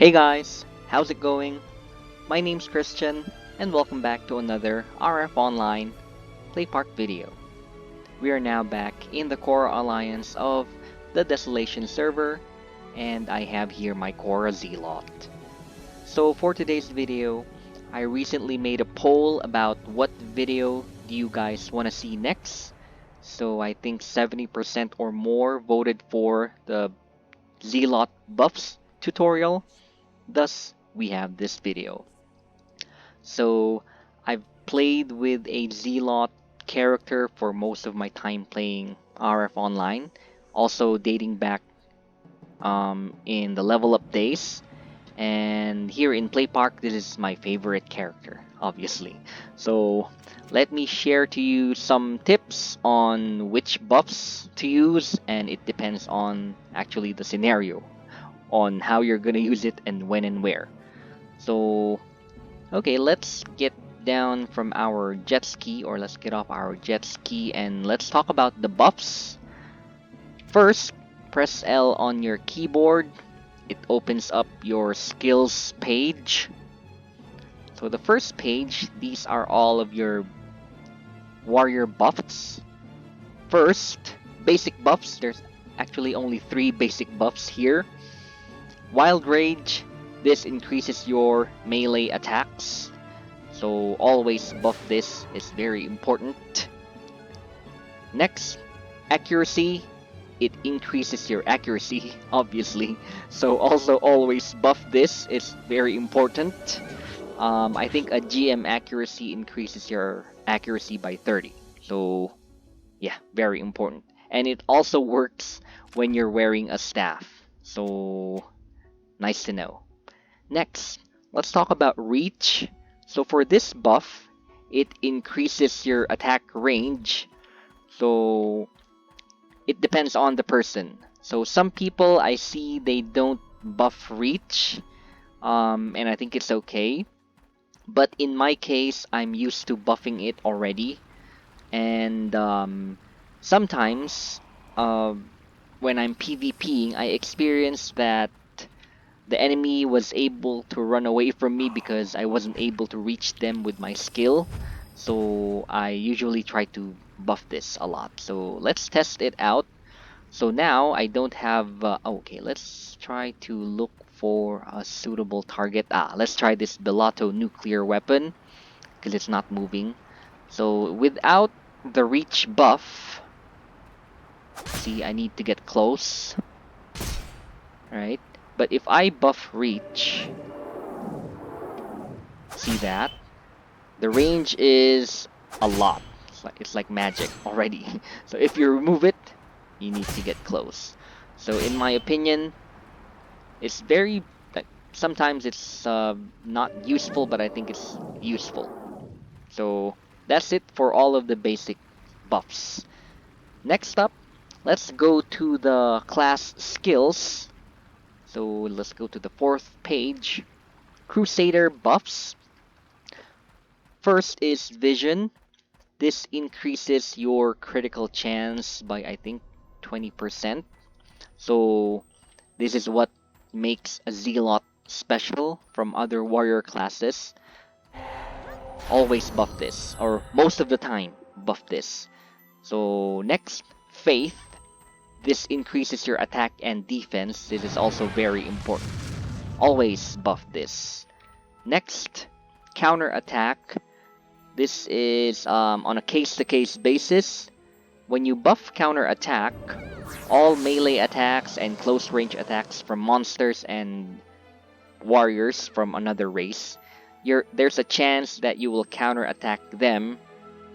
Hey guys, how's it going? My name's Christian, and welcome back to another RF Online PlayPark video. We are now back in the core alliance of the Desolation server, and I have here my core Zealot. So for today's video, I recently made a poll about what video do you guys want to see next. So I think 70% or more voted for the Zealot buffs tutorial. Thus, we have this video. So, I've played with a Zealot character for most of my time playing RF Online, also dating back in the level up days. And here in PlayPark, this is my favorite character, obviously. So, let me share to you some tips on which buffs to use, and it depends on actually the scenario on how you're gonna use it and when and where. So, okay, let's get down from our jet ski, or let's get off our jet ski and let's talk about the buffs. First, press L on your keyboard. It opens up your skills page. So the first page, these are all of your warrior buffs. First, basic buffs. There's actually only 3 basic buffs here. Wild Rage, this increases your melee attacks, so always buff this, is very important. Next, Accuracy, it increases your accuracy, obviously, so also always buff this, it's very important. I think a GM accuracy increases your accuracy by 30, so yeah, very important. And it also works when you're wearing a staff, so nice to know. Next, let's talk about Reach. So for this buff, it increases your attack range. So it depends on the person. So some people I see they don't buff Reach, and I think it's okay. But in my case, I'm used to buffing it already, and sometimes when I'm PvPing, I experience that the enemy was able to run away from me because I wasn't able to reach them with my skill. So I usually try to buff this a lot. So let's test it out. So now I don't have... okay, let's try to look for a suitable target. Let's try this Bellato nuclear weapon because it's not moving. So without the reach buff... See, I need to get close. Right? But if I buff reach, see that? The range is a lot. It's like magic already. So if you remove it, you need to get close. So in my opinion, it's very... sometimes it's not useful, but I think it's useful. So that's it for all of the basic buffs. Next up, let's go to the class skills. So let's go to the 4th page. Crusader buffs. First is Vision. This increases your critical chance by I think 20%. So this is what makes a Zealot special from other warrior classes. Always buff this, or most of the time buff this. So next, Faith. This increases your attack and defense. This is also very important. Always buff this. Next, Counter Attack. This is on a case-to-case basis. When you buff Counter Attack, all melee attacks and close-range attacks from monsters and warriors from another race, there's a chance that you will counter attack them.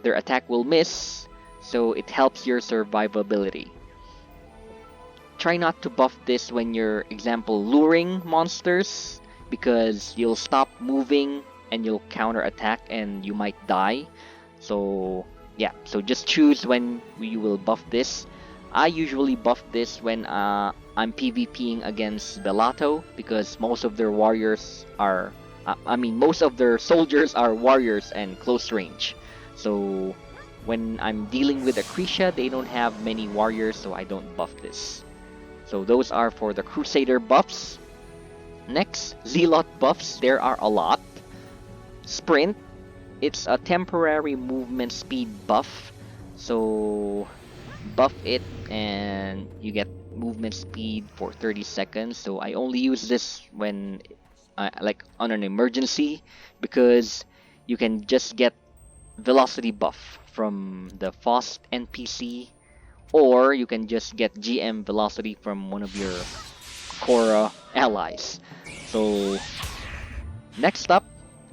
Their attack will miss, so it helps your survivability. Try not to buff this when you're, example, luring monsters, because you'll stop moving and you'll counter attack and you might die. So yeah, so just choose when you will buff this. I usually buff this when I'm PvPing against Bellato, because most of their warriors are... most of their soldiers are warriors and close range. So when I'm dealing with Acretia, they don't have many warriors, so I don't buff this. So those are for the Crusader buffs. Next, Zealot buffs. There are a lot. Sprint, it's a temporary movement speed buff. So buff it and you get movement speed for 30 seconds. So I only use this when like on an emergency, because you can just get velocity buff from the Faust NPC, or you can just get GM velocity from one of your Korra allies. So next up,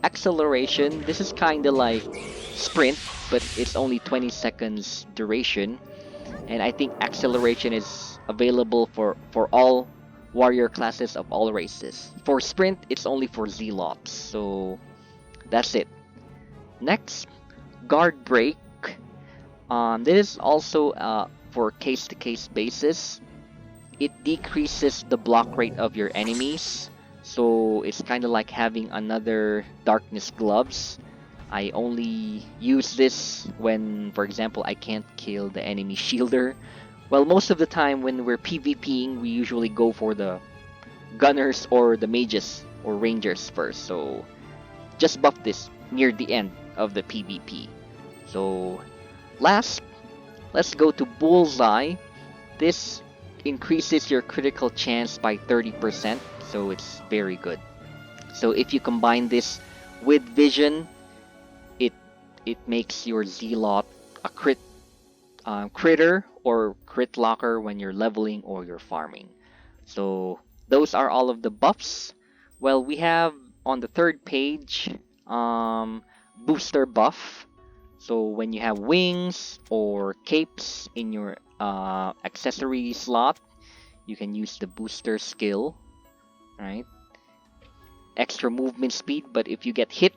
acceleration. This is kind of like sprint, but it's only 20 seconds duration. And I think acceleration is available for all warrior classes of all races. For sprint, it's only for Zealots. So that's it. Next, guard break. This is also for case-to-case basis. It decreases the block rate of your enemies. So it's kind of like having another darkness gloves. I only use this when, for example, I can't kill the enemy shielder. Well, most of the time when we're PvPing, we usually go for the gunners or the mages or rangers first. So just buff this near the end of the PvP. So last, let's go to Bullseye. This increases your critical chance by 30%, so it's very good. So if you combine this with Vision, it makes your Zealot a critter or crit locker when you're leveling or you're farming. So those are all of the buffs. Well, we have on the third page booster buff. So when you have wings or capes in your accessory slot, you can use the booster skill, right? Extra movement speed, but if you get hit,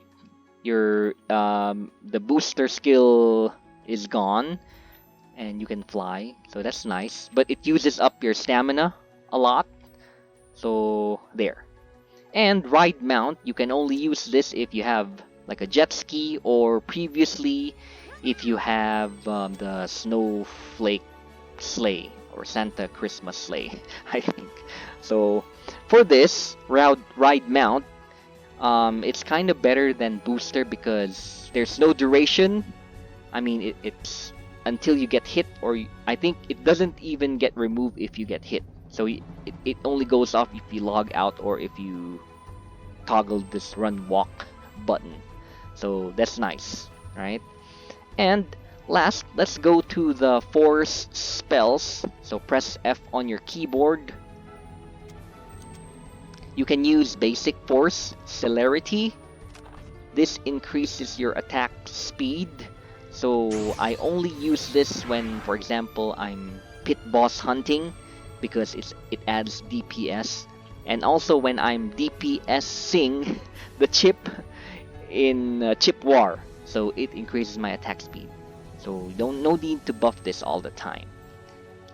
your the booster skill is gone and you can fly, so that's nice, but it uses up your stamina a lot. So there. And ride mount, you can only use this if you have like a jet ski, or previously if you have the snowflake sleigh or Santa Christmas sleigh, I think. So for this ride mount, it's kind of better than booster because there's no duration. I mean, it's until you get hit, or I think it doesn't even get removed if you get hit. So it only goes off if you log out or if you toggle this run walk button. So that's nice, right? And last, let's go to the force spells. So press F on your keyboard. You can use basic force, celerity. This increases your attack speed. So I only use this when, for example, I'm pit boss hunting, because it adds DPS. And also when I'm DPSing the chip in Chip War, so it increases my attack speed. So no need to buff this all the time.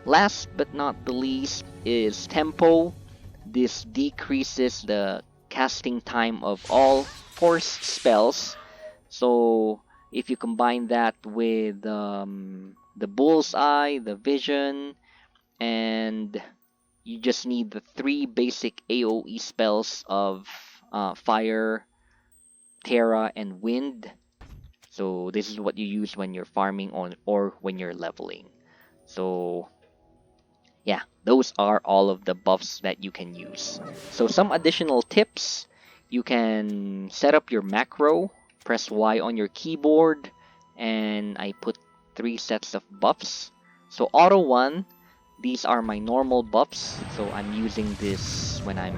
Last but not the least is tempo. This decreases the casting time of all force spells. So if you combine that with the bullseye, the vision, and you just need the 3 basic AoE spells of fire, terra, and wind. So this is what you use when you're farming on or when you're leveling. So yeah, those are all of the buffs that you can use. So some additional tips: you can set up your macro, press Y on your keyboard, and I put 3 sets of buffs. So auto 1, these are my normal buffs, so I'm using this when I'm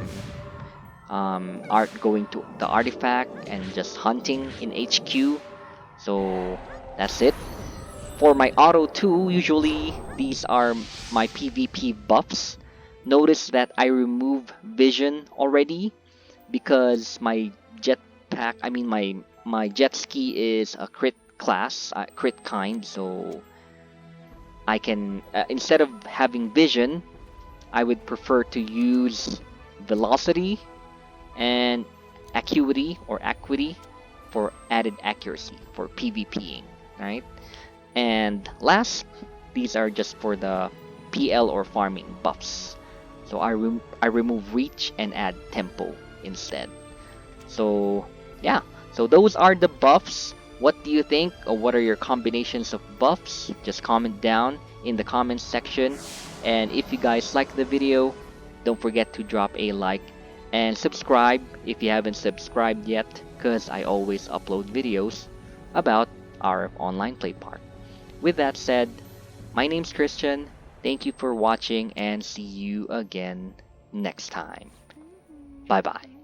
going to the artifact and just hunting in HQ. So that's it. For my auto 2, usually these are my PvP buffs. Notice that I remove vision already because my jetpack, I mean my jet ski is a crit class, crit kind, so I can, instead of having vision, I would prefer to use velocity and acuity or acuity for added accuracy for PvPing, right? And last, these are just for the PL or farming buffs. So I remove reach and add tempo instead. So yeah, so those are the buffs. What do you think, or what are your combinations of buffs? Just comment down in the comments section. And if you guys like the video, don't forget to drop a like and subscribe if you haven't subscribed yet, because I always upload videos about RF Online Play Park. With that said, my name's Christian. Thank you for watching and see you again next time. Bye bye.